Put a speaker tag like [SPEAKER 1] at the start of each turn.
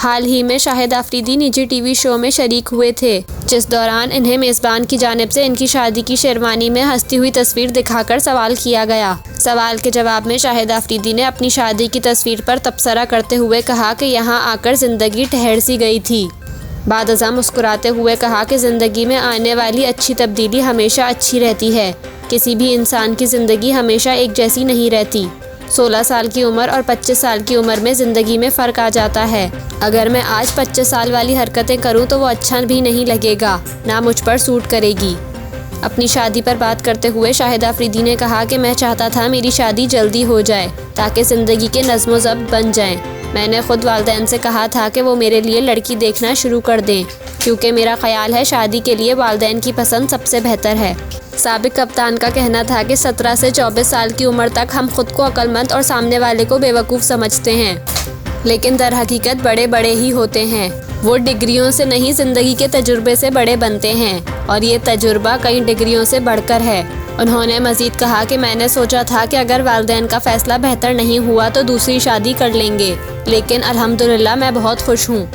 [SPEAKER 1] हाल ही में शाहिद आफरीदी निजी TV show में शरीक हुए थे, जिस दौरान इन्हें मेज़बान की जानिब से इनकी शादी की शेरवानी में हंसती हुई तस्वीर दिखाकर सवाल किया गया। सवाल के जवाब में शाहिद आफरीदी ने अपनी शादी की तस्वीर पर तबसरा करते हुए कहा कि यहाँ आकर ज़िंदगी ठहर सी गई थी। बादअज़ां मुस्कुराते हुए कहा कि ज़िंदगी में आने वाली अच्छी तब्दीली हमेशा अच्छी रहती है। किसी भी इंसान की ज़िंदगी हमेशा एक जैसी नहीं रहती। 16 साल की उम्र और 25 साल की उम्र में ज़िंदगी में फ़र्क आ जाता है। अगर मैं आज 25 साल वाली हरकतें करूं तो वो अच्छा भी नहीं लगेगा, ना मुझ पर सूट करेगी। अपनी शादी पर बात करते हुए शाहिद आफरीदी ने कहा कि मैं चाहता था मेरी शादी जल्दी हो जाए ताकि ज़िंदगी के नज़्म ज़ब्त बन जाएं। मैंने ख़ुद वालिदैन से कहा था कि वो मेरे लिए लड़की देखना शुरू कर दें, क्योंकि मेरा ख़याल है शादी के लिए वालिदैन की पसंद सबसे बेहतर है। साबिक कप्तान का कहना था कि 17 से 24 साल की उम्र तक हम खुद को अक्लमंद और सामने वाले को बेवकूफ़ समझते हैं, लेकिन दर हकीकत बड़े बड़े ही होते हैं। वो डिग्रियों से नहीं, ज़िंदगी के तजुर्बे से बड़े बनते हैं और ये तजुर्बा कई डिग्रियों से बढ़कर है। उन्होंने मज़ीद कहा कि मैंने सोचा था कि अगर वालिदैन का फ़ैसला बेहतर नहीं हुआ तो दूसरी शादी कर लेंगे, लेकिन अल्हम्दुलिल्लाह मैं बहुत खुश हूँ।